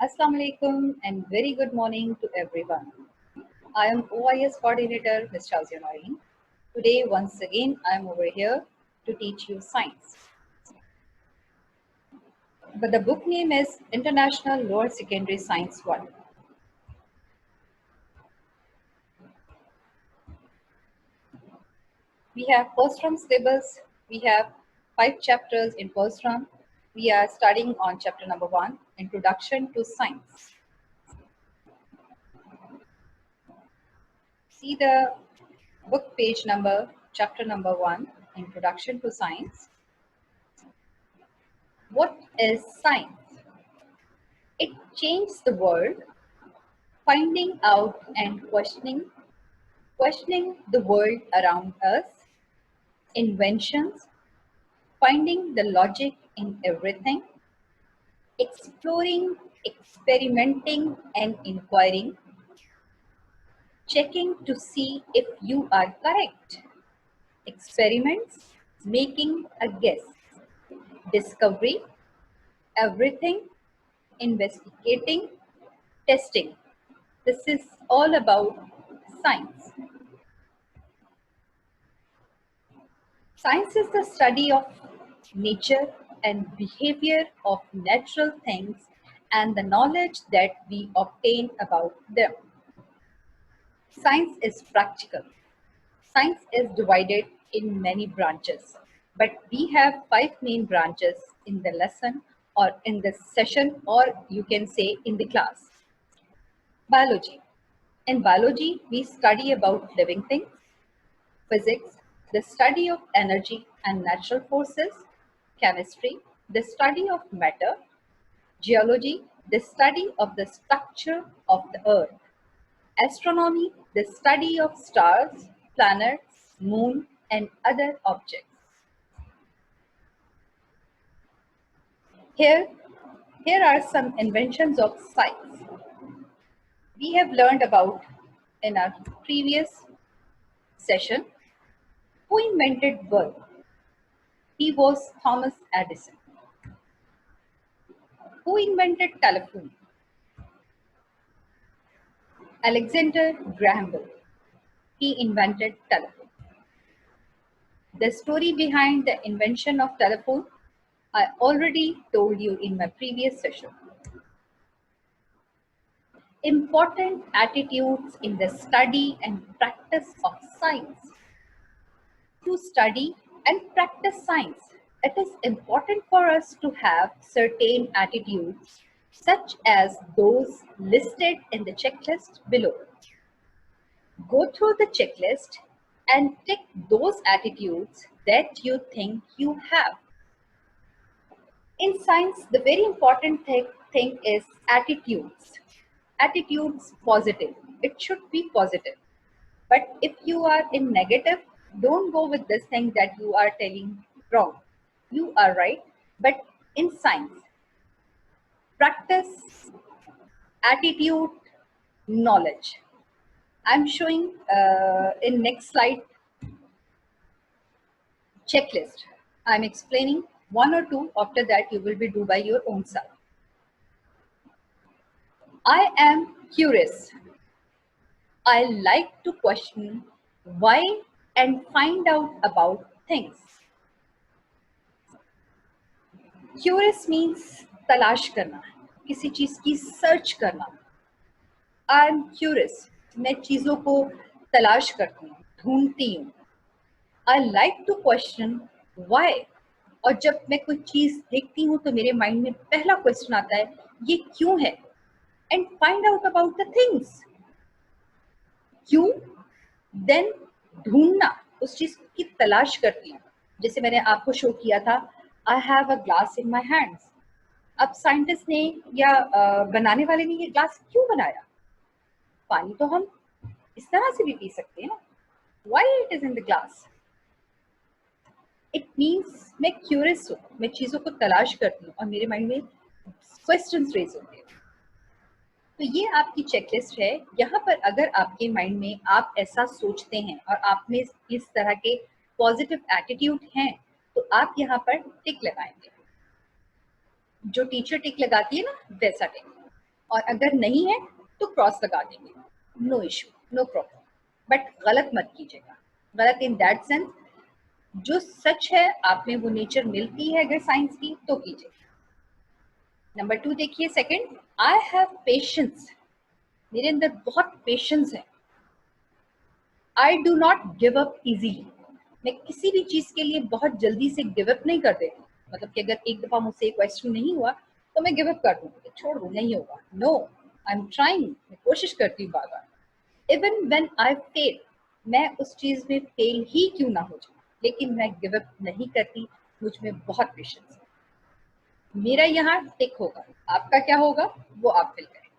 Assalamu alaikum and very good morning to everyone. I am OIS coordinator Ms. Shazia Noreen. Today, once again, I am over here to teach you science. But the book name is International Lower Secondary Science 1. We have first term syllabus. We have 5 chapters in first term. We are studying on chapter number 1, Introduction to Science. See the book page number, chapter number 1, Introduction to Science. What is science? It changes the world, finding out and questioning the world around us, inventions, finding the logic in everything, exploring, experimenting and inquiring, checking to see if you are correct, experiments, making a guess, discovery, everything, investigating, testing. This is all about science. Science is the study of nature and behavior of natural things and the knowledge that we obtain about them. Science is practical. Science is divided in many branches, but we have 5 main branches in the lesson or in the session, or you can say in the class. Biology. In biology, we study about living things. Physics, the study of energy and natural forces. Chemistry, the study of matter. Geology, the study of the structure of the earth. Astronomy, the study of stars, planets, moon, and other objects. Here, here are some inventions of science. We have learned about in our previous session who invented bulb. He was Thomas Edison. Who invented telephone? Alexander Graham Bell. He invented telephone. The story behind the invention of telephone, I already told you in my previous session. Important attitudes in the study and practice of science. To study and practice science, it is important for us to have certain attitudes such as those listed in the checklist below. Go through the checklist and tick those attitudes that you think you have. In science, the very important thing is attitudes. Attitudes positive. It should be positive. But if you are in negative, don't go with this thing that you are telling wrong. You are right. But in science, practice, attitude, knowledge. I'm showing in next slide checklist. I'm explaining one or two. After that, you will be do by your own self. I am curious. I like to question why and find out about things. Curious means तलाश करना, किसी चीज की search करना. I am curious. मैं चीजों को तलाश करती हूँ, ढूंढती हूँ. I like to question why. और जब मैं कोई चीज देखती हूँ तो मेरे माइंड में पहला क्वेश्चन आता है, ये क्यों है? And find out about the things. क्यों? Then ढूंढना, उस चीज की तलाश करती हूँ. जैसे मैंने आपको शो किया था, I have a glass in my hands. अब साइंटिस्ट ने या बनाने वाले ने ये ग्लास क्यों बनाया? पानी तो हम इस तरह से भी पी सकते हैं ना. Why it is in the glass? It means मैं क्यूरियस हूँ, मैं चीजों को तलाश करती हूँ और मेरे माइंड में क्वेश्चंस रेज होते हैं. तो ये आपकी चेकलिस्ट है. यहाँ पर अगर आपके माइंड में आप ऐसा सोचते हैं और आप में इस तरह के पॉजिटिव एटीट्यूड हैं, तो आप यहाँ पर टिक लगाएंगे. जो टीचर टिक लगाती है ना, वैसा टिक. और अगर नहीं है तो क्रॉस लगा देंगे, no issue, no problem. But गलत मत कीजिएगा, गलत इन दैट सेंस जो सच है आप में वो नेचर मिलती है अगर साइंस की तो कीजिए। नंबर 2 देखिए, सेकंड, आई हैव पेशेंस, मेरे अंदर बहुत पेशेंस है। I do not give up easily, मैं किसी भी चीज के लिए बहुत जल्दी से गिव अप नहीं कर देती। मतलब कि अगर एक दफा मुझसे क्वेश्चन नहीं हुआ तो मैं गिव अप कर दूँ, छोड़ दूँ, नहीं होगा, नो, आई एम ट्राइंग, मैं कोशिश करती हूँ बार बार। इवन व्हेन आई फेल, मैं उस चीज में फेल ही क्यों ना हो जाऊं, लेकिन मैं गिव अप नहीं करती, मुझ में बहुत पेशेंस है। मेरा यहाँ टिक होगा, आपका क्या होगा वो आप फिल करें।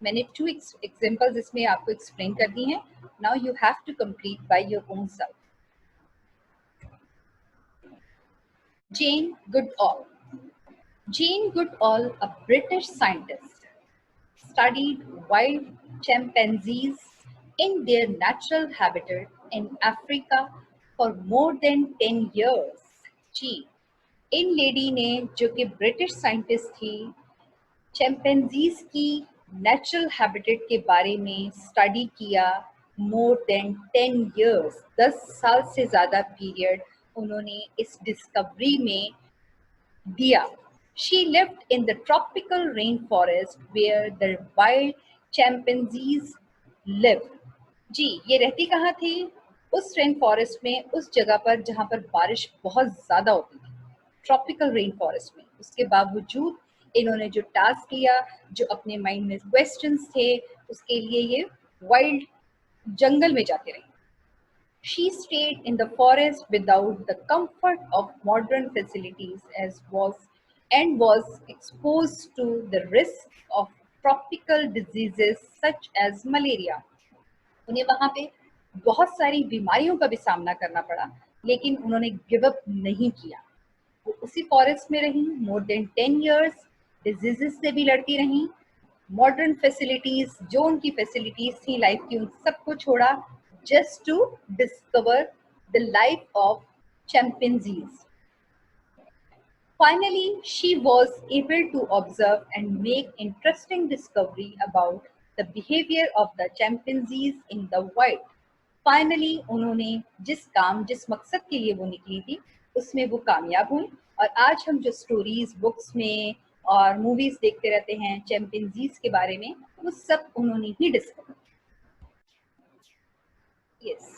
मैंने 2 एग्जांपल्स इसमें आपको एक्सप्लेन कर दी हैं। Now you have to complete by your own self. Jane Goodall. Jane Goodall, a British scientist, studied wild chimpanzees in their natural habitat in Africa for more than 10 years. Ji, in lady ने, जो कि British scientist थी, चैंपेंजीज की natural habitat के बारे में study किया more than 10 years, 10 साल से ज़्यादा पीरियड उन्होंने इस डिस्कवरी में दिया। She lived in the tropical rainforest where the wild chimpanzees live. जी, ये रहती कहाँ थी? उस रेन फॉरेस्ट में, उस जगह पर जहाँ पर बारिश बहुत ज़्यादा होती थी, ट्रॉपिकल रेन फॉरेस्ट में। उसके बावजूद इन्होंने जो टास्क लिया, जो अपने माइंड में क्वेश्चंस थे, उसके लिए ये वाइल्ड जंगल में जाते रहे। She stayed in the forest without the comfort of modern facilities and was exposed to the risk of tropical diseases such as malaria. उन्हें वहाँ पे बहुत सारी बीमारियों का भी सामना करना पड़ा, लेकिन उन्होंने गिव अप नहीं किया। वो उसी फॉरेस्ट में रही मोर देन 10 इयर्स, डिजीजेस से भी लड़ती रही। मॉडर्न फैसिलिटीज, जो उनकी फैसिलिटीज थी लाइफ की, उन सबको छोड़ा just to discover the life of chimpanzees. Finally, she was able to observe and make interesting discovery about the behavior of the chimpanzees in the wild. Finally, उन्होंने जिस काम, जिस मकसद के लिए वो निकली थी, उसमें वो कामयाब हुई। और आज हम जो स्टोरीज बुक्स में और मूवीज देखते रहते हैं चैंपियंजीज के बारे में, वो सब उन्होंने ही discover. Yes,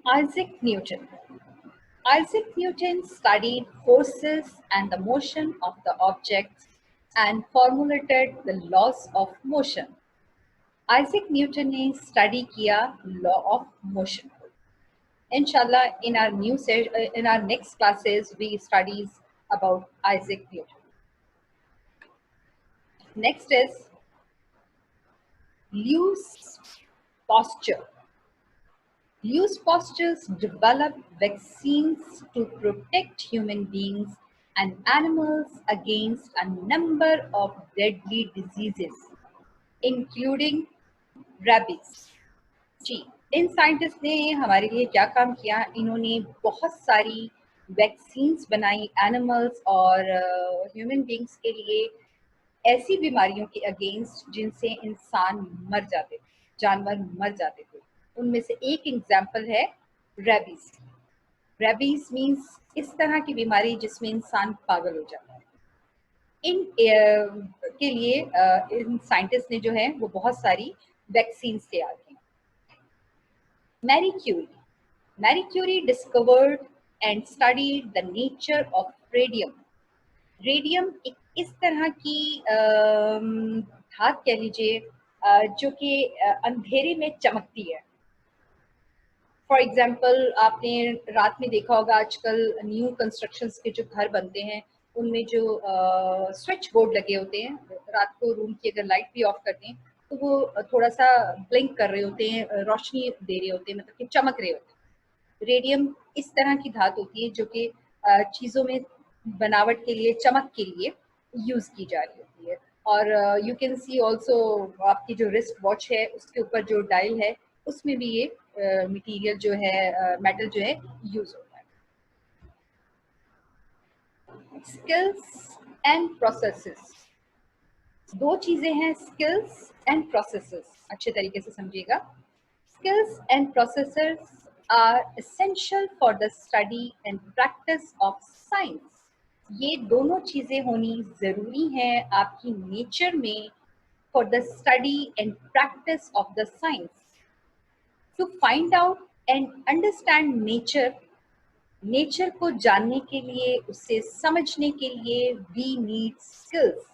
Isaac Newton. Isaac Newton studied forces and the motion of the objects and formulated the laws of motion. Isaac Newton ने स्टडी किया law of motion. Inshallah, in our next classes, we studies about Isaac Newton. Next is loose posture. Loose postures develop vaccines to protect human beings and animals against a number of deadly diseases, including rabies. Ji, in scientist ने हमारे लिए क्या काम किया? इन्होंने बहुत सारी vaccines बनाई एनिमल्स और ह्यूमन बींग्स के लिए, ऐसी बीमारियों के अगेंस्ट जिनसे इंसान मर जाते थे, जानवर मर जाते थे। उनमें से एक एग्जाम्पल है रेबीज। रेबीज मीन्स इस तरह की बीमारी जिसमें इंसान पागल हो जाता है। इन के लिए इन साइंटिस्ट ने जो है वो बहुत सारी वैक्सीन तैयार की। Marie Curie. Marie Curie discovered and studied the nature of radium. Radium एक इस तरह की धात कह लीजिए जो कि अंधेरे में चमकती है। फॉर एग्जाम्पल, आपने रात में देखा होगा आजकल न्यू कंस्ट्रक्शंस के जो घर बनते हैं उनमें जो स्विच बोर्ड लगे होते हैं, रात को रूम की अगर लाइट भी ऑफ करते हैं तो वो थोड़ा सा ब्लिंक कर रहे होते हैं, रोशनी दे रहे होते हैं, मतलब कि चमक रहे होते हैं। रेडियम इस तरह की धात होती है जो कि चीज़ों में बनावट के लिए, चमक के लिए यूज़ की जा रही होती है। और यू कैन सी ऑल्सो, आपकी जो रिस्ट वॉच है उसके ऊपर जो डायल है उसमें भी ये मटेरियल जो है, मेटल जो है यूज़ होता है। स्किल्स एंड प्रोसेसेस, दो चीजें हैं, स्किल्स एंड प्रोसेसेस, अच्छे तरीके से समझिएगा। Skills and processes are essential for the study and practice of science. ये दोनों चीजें होनी जरूरी है आपकी नेचर में for the study and practice of the science. To find out and understand nature, nature को जानने के लिए, उसे समझने के लिए वी नीड स्किल्स।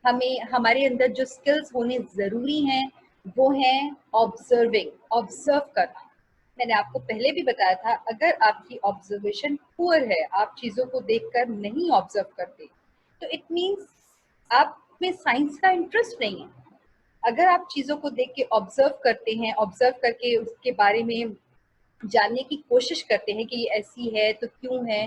हमें हमारे अंदर जो स्किल्स होने ज़रूरी हैं वो हैं ऑब्जर्विंग, ऑब्जर्व करना। मैंने आपको पहले भी बताया था, अगर आपकी ऑब्जर्वेशन पुअर है, आप चीज़ों को देखकर नहीं ऑब्जर्व करते, तो इट मीन्स आप में साइंस का इंटरेस्ट नहीं है। अगर आप चीज़ों को देख के ऑब्जर्व करते हैं, ऑब्जर्व करके उसके बारे में जानने की कोशिश करते हैं कि ये ऐसी है तो क्यों है,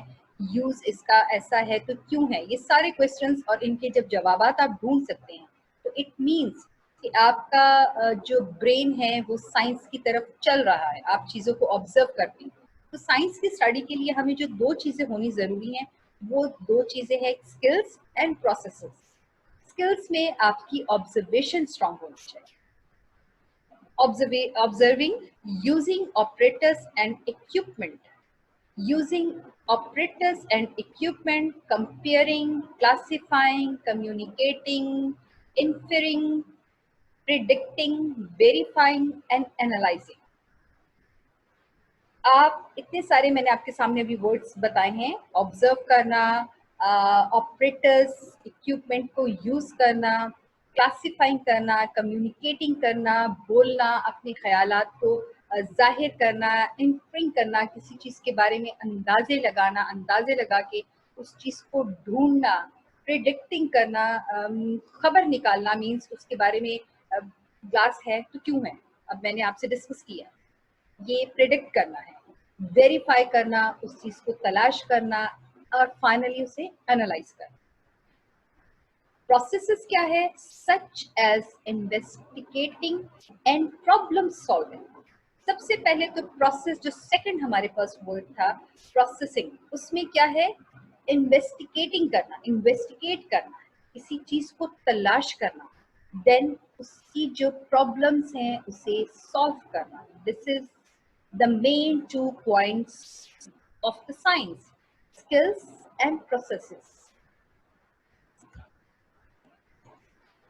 यूज इसका ऐसा है तो क्यों है, ये सारे क्वेश्चंस और इनके जब जवाबात आप ढूंढ सकते हैं, तो इट मीन्स कि आपका जो ब्रेन है वो साइंस की तरफ चल रहा है, आप चीज़ों को ऑब्जर्व करते हैं। तो साइंस की स्टडी के लिए हमें जो दो चीज़ें होनी ज़रूरी हैं, वो दो चीज़ें हैं, स्किल्स एंड प्रोसेसेस। स्किल्स में आपकी ऑब्जर्वेशन स्ट्रांग होनी चाहिए, observing, using operators and equipment, using operators and equipment, comparing, classifying, communicating, inferring, predicting, verifying and analyzing। आप इतने सारे मैंने आपके सामने अभी वर्ड्स बताए हैं, ऑब्जर्व करना, ऑपरेटर्स, इक्विपमेंट को यूज करना, क्लासिफाइंग करना, कम्युनिकेटिंग करना, बोलना, अपने ख्यालात को जाहिर करना, इन्फ्रिंग करना, किसी चीज़ के बारे में अंदाजे लगाना, अंदाजे लगा के उस चीज़ को ढूंढना, प्रिडिक्टिंग करना, खबर निकालना, मीन्स उसके बारे में ग्लास है तो क्यों है, अब मैंने आपसे डिस्कस किया, ये प्रिडिक्ट करना है, वेरीफाई करना, उस चीज को तलाश करना, और फाइनली उसे एनालाइज करना। प्रोसेसेस क्या है? Such as investigating and problem solving. सबसे पहले तो प्रोसेस, जो सेकंड हमारे पास वर्ड था प्रोसेसिंग, उसमें क्या है? इन्वेस्टिगेटिंग करना, इन्वेस्टिगेट करना, किसी चीज को तलाश करना, देन उसकी जो प्रॉब्लम्स हैं उसे सॉल्व करना। This is the main 2 points of the science, skills and processes।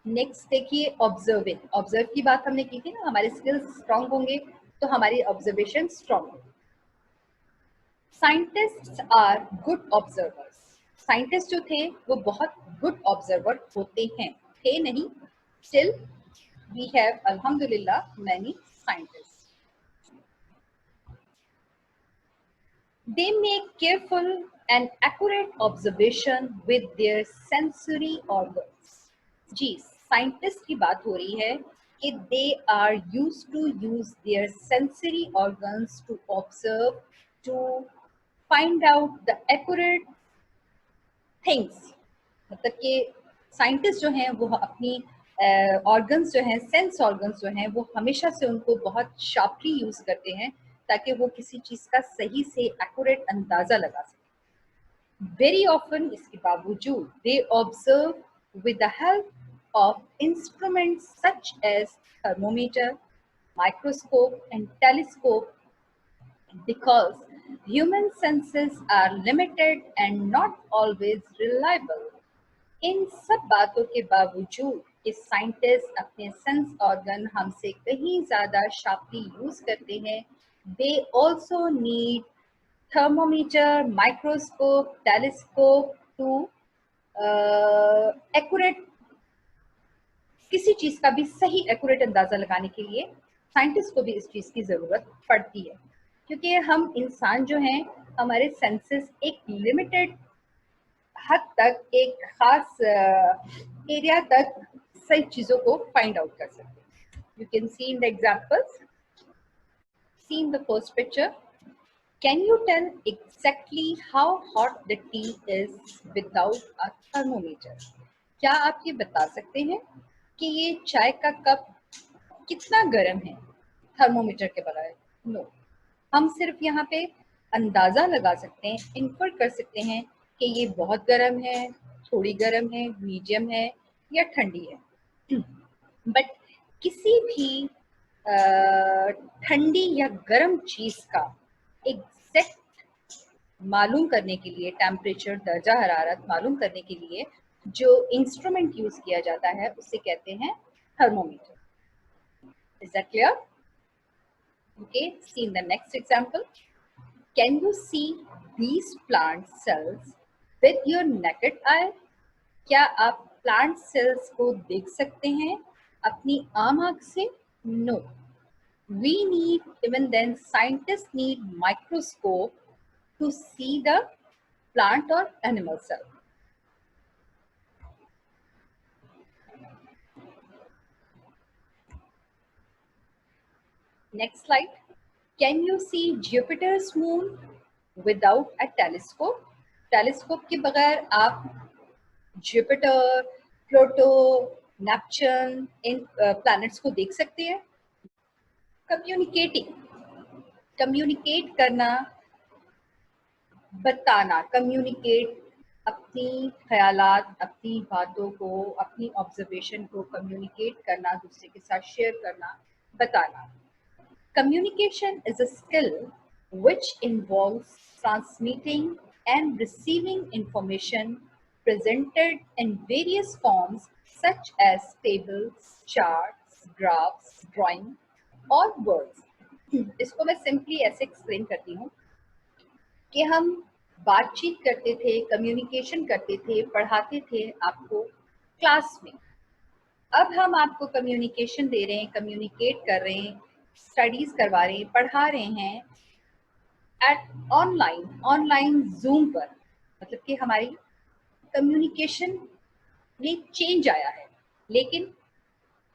Next देखिए ऑब्जर्विंग, ऑब्जर्व की बात हमने की थी ना, हमारे स्किल्स स्ट्रांग होंगे तो हमारी ऑब्जर्वेशन स्ट्रांग होगी। Scientists are good observers, scientist जो थे वो बहुत गुड ऑब्जर्वर होते हैं, थे नहीं, स्टिल वी हैव अल्हम्दुलिल्लाह many scientists. They make careful and accurate observation with their sensory organs। जी, साइंटिस्ट की बात हो रही है कि they are used to use their sensory organs to observe, to find out the accurate things। मतलब कि साइंटिस्ट जो हैं वो अपनी ऑर्गन्स जो हैं, सेंस ऑर्गन्स जो हैं, वो हमेशा से उनको बहुत शार्पली यूज करते हैं ताकि वो किसी चीज का सही से एक्यूरेट अंदाजा लगा सके। वेरी ऑफन इसके बावजूद they observe with the help of instruments such as thermometer, microscope and telescope, because human senses are limited and not always reliable। इन सब बातों के बावजूद कि साइंटिस्ट अपने सेंस ऑर्गन हमसे कहीं ज्यादा शार्पली यूज करते हैं, they also need thermometer, microscope, telescope to accurate, किसी चीज का भी सही एक्यूरेट अंदाजा लगाने के लिए साइंटिस्ट को भी इस चीज की जरूरत पड़ती है, क्योंकि हम इंसान जो हैं, हमारे सेंसेस एक लिमिटेड हद तक, एक खास एरिया तक सही चीजों को फाइंड आउट कर सकते हैं। You can see in the examples, see in the first picture, can you tell exactly how hot the tea is without a thermometer? क्या आप ये बता सकते हैं कि ये चाय का कप कितना गर्म है थर्मोमीटर के बगैर? नो, हम सिर्फ यहाँ पे अंदाजा लगा सकते हैं, इन्फर कर सकते हैं कि ये बहुत गर्म है, थोड़ी गर्म है, मीडियम है या ठंडी है। बट किसी भी ठंडी या गर्म चीज का एग्जैक्ट मालूम करने के लिए, टेम्परेचर, दर्जा हरारत मालूम करने के लिए जो इंस्ट्रूमेंट यूज किया जाता है उसे कहते हैं thermometer. Is that clear? Okay, see in the next example. Can you see these plant cells with your naked eye? क्या आप प्लांट सेल्स को देख सकते हैं अपनी आम आंख से? No, we need, even then scientists need microscope to see the plant or animal cell. Next slide. Can you see Jupiter's moon without a telescope? Telescope के बगैर आप जुपिटर, प्लूटो, नेपच्यून इन प्लैनेट्स को देख सकते हैं? कम्युनिकेट करना, बताना, communicate, अपनी ख्यालात, अपनी बातों को, अपनी ऑब्जर्वेशन को कम्युनिकेट करना, दूसरे के साथ शेयर करना, बताना। Communication is a skill which involves transmitting and receiving information presented in various forms such as tables, charts, graphs, drawing or words. इसको मैं सिंपली ऐसे एक्सप्लेन करती हूँ कि हम बातचीत करते थे, कम्युनिकेशन करते थे, पढ़ाते थे आपको क्लास में। अब हम आपको कम्युनिकेशन दे रहे हैं, कम्युनिकेट कर रहे हैं, स्टडीज करवा रहे हैं, पढ़ा रहे हैं एट ऑनलाइन जूम पर। मतलब कि हमारी कम्युनिकेशन में चेंज आया है, लेकिन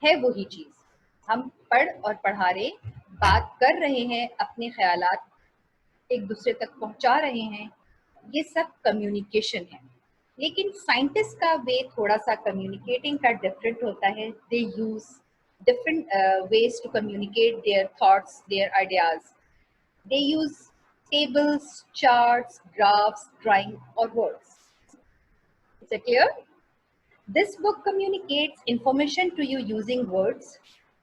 है वही चीज। हम पढ़ और पढ़ा रहे, बात कर रहे हैं, अपने ख्यालात एक दूसरे तक पहुंचा रहे हैं, ये सब कम्युनिकेशन है। लेकिन साइंटिस्ट का वे थोड़ा सा कम्युनिकेटिंग का डिफरेंट होता है। They use different ways to communicate their thoughts, their ideas. They use tables, charts, graphs, drawing or words. Is it clear? This book communicates information to you using words.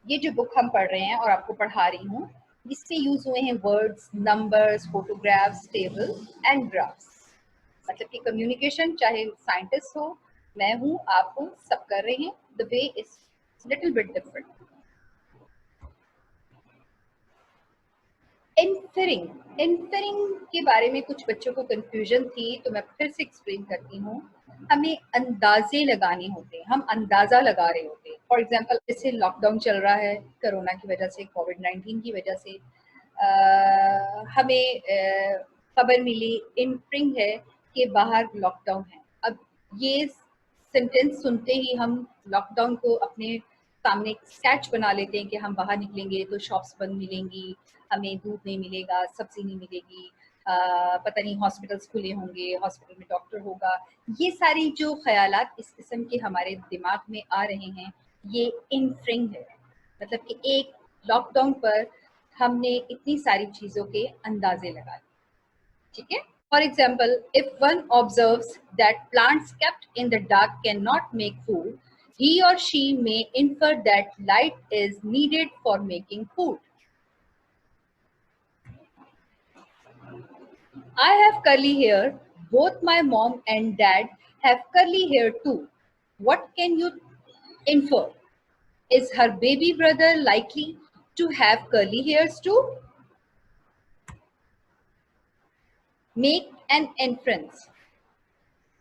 ये जो book हम पढ़ रहे हैं और आपको पढ़ा रही हूँ, इसमें यूज हुए हैं words, numbers, photographs, table and graphs. मतलब कि कम्युनिकेशन चाहे साइंटिस्ट हो, मैं हूँ, आप हो, सब कर रहे हैं। The way is little bit different. Inferring के बारे में कुछ बच्चों को कंफ्यूजन थी, तो मैं फिर से एक्सप्लेन करती हूँ। हमें अंदाजे लगाने होते हैं, हम अंदाजा लगा रहे होते हैं। फॉर एग्जांपल, जैसे लॉकडाउन चल रहा है कोरोना की वजह से, कोविड-19 की वजह से, हमें खबर मिली, इन्फरिंग है कि बाहर लॉकडाउन है। अब ये सेंटेंस सुनते ही हम लॉकडाउन को अपने सामने स्केच बना लेते हैं कि हम बाहर निकलेंगे तो शॉप्स बंद मिलेंगी, हमें दूध नहीं मिलेगा, सब्जी नहीं मिलेगी, पता नहीं हॉस्पिटल्स खुले होंगे, हॉस्पिटल में डॉक्टर होगा। ये सारी जो ख्यालात इस किस्म के हमारे दिमाग में आ रहे हैं, ये इन्फ्रिंग है। मतलब कि एक लॉकडाउन पर हमने इतनी सारी चीज़ों के अंदाजे लगा लिए। ठीक है? For example, if one observes that plants kept in the dark cannot make food, he or she may infer that light is needed for making food. I have curly hair. Both my mom and dad have curly hair too. What can you infer? Is her baby brother likely to have curly hairs too? Make an inference.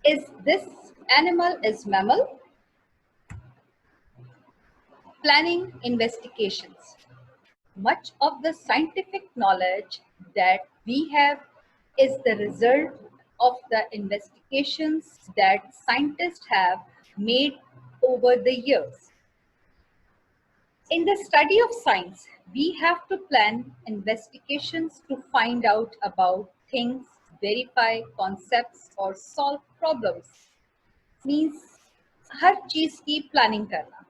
Is this animal is mammal? Planning investigations. Much of the scientific knowledge that we have is the result of the investigations that scientists have made over the years. In the study of science, we have to plan investigations to find out about things, verify concepts or solve problems. Means हर चीज की planning करना।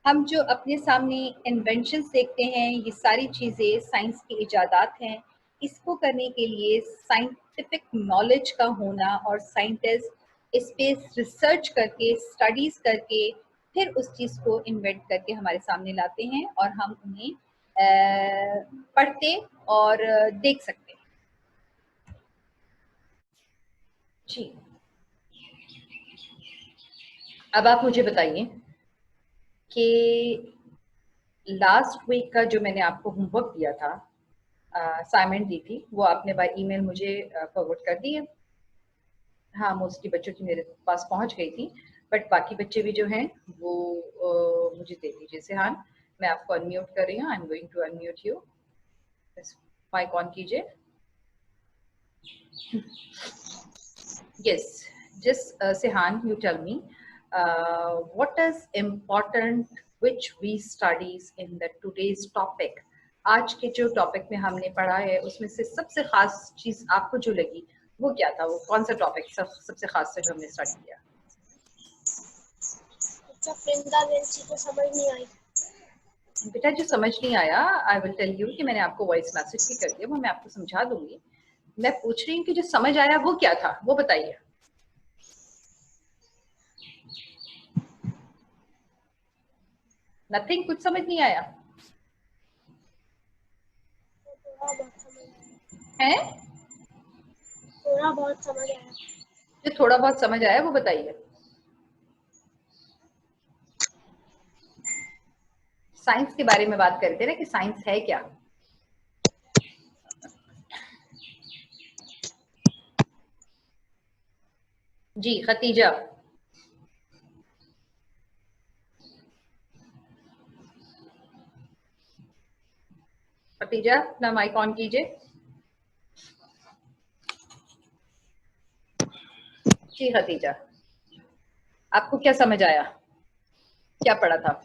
हम जो अपने सामने inventions देखते हैं, ये सारी चीज़ें साइंस की इजादात हैं। इसको करने के लिए साइंटिफिक नॉलेज का होना और साइंटिस्ट इस पे रिसर्च करके, स्टडीज करके फिर उस चीज को इन्वेंट करके हमारे सामने लाते हैं और हम उन्हें पढ़ते और देख सकते हैं। जी, अब आप मुझे बताइए कि लास्ट वीक का जो मैंने आपको होमवर्क दिया था, असाइनमेंट दी थी, वो आपने बाय ईमेल मुझे फॉरवर्ड कर दी है। हाँ, मोस्टली बच्चों की मेरे पास पहुंच गई थी, बट बाकी बच्चे भी जो हैं वो मुझे दे दीजिए। सिहान, मैं आपको अनम्यूट कर रही हूँ। I am going to unmute you. Mic on कीजिए। Yes, just Sihan, you tell me, what is important which we studies in the today's topic? आज के जो टॉपिक में हमने पढ़ा है उसमें से सबसे खास चीज आपको जो लगी वो क्या था? वो कौन सा टॉपिक सबसे खास था जो हमने स्टार्ट किया? अच्छा, फ्रेंडालेंसी तो समझ नहीं आई बेटा, जो समझ नहीं आया, आई विल टेल यू कि मैंने आपको वॉइस मैसेज भी कर दिया, वो मैं आपको समझा दूंगी। मैं पूछ रही हूँ कि जो समझ आया वो क्या था, वो बताइए। नथिंग, कुछ समझ नहीं आया थोड़ा बहुत समझ आया। है? थोड़ा बहुत समझ आया। जो थोड़ा बहुत समझ आया वो बताइए। साइंस के बारे में बात करते हैं ना कि साइंस है क्या। जी खतीजा, खतीजा अपना माइक ऑन कीजिए। जी खतीजा, आपको क्या समझ आया, क्या पढ़ा था?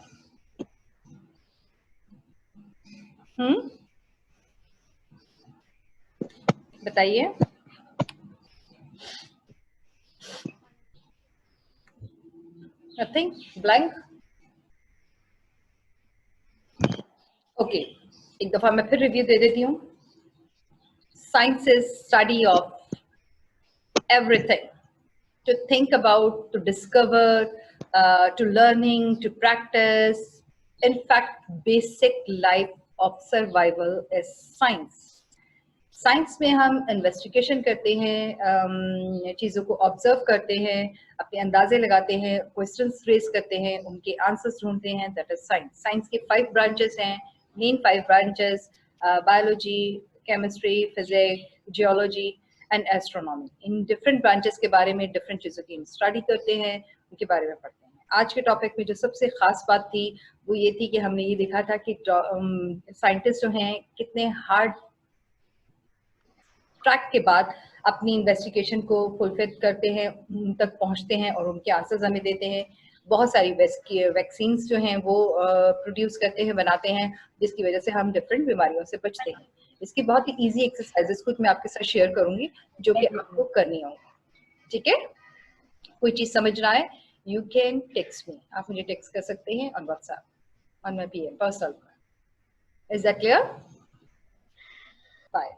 बताइए। Nothing, blank. ओके, एक दफा मैं फिर रिव्यू दे देती हूँ। Science is study of everything, to think about, to discover, to learning, to practice. In fact, basic life of survival is science. Science में हम इन्वेस्टिगेशन करते हैं, चीज़ों को ऑब्जर्व करते हैं, अपने अंदाजे लगाते हैं, क्वेश्चंस रेज करते हैं, उनके आंसर्स ढूंढते हैं। That is science. साइंस के 5 ब्रांचेस हैं, main 5 branches: biology, chemistry, physics, geology and astronomy. In different branches के बारे में, डिफरेंट चीज़ों की हम स्टडी करते हैं, उनके बारे में पढ़ते हैं। आज के टॉपिक में जो सबसे खास बात थी वो ये थी कि हमने ये देखा था कि साइंटिस्ट जो हैं कितने हार्ड ट्रैक के बाद अपनी इन्वेस्टिगेशन को फुलफिल करते हैं, उन तक पहुंचते हैं और उनके आंसर्स हमें देते हैं। बहुत सारी वैक्सीन्स जो हैं वो प्रोड्यूस करते हैं, बनाते हैं, जिसकी वजह से हम डिफरेंट बीमारियों से बचते हैं। इसकी बहुत ही इजी एक्सरसाइजेस कुछ मैं आपके साथ शेयर करूंगी जो कि आपको करनी होंगी। ठीक है? कोई चीज समझ रहा है, यू कैन टेक्स्ट मी, आप मुझे टेक्स्ट कर सकते हैं on WhatsApp, on my PM personal. Is that clear? Bye.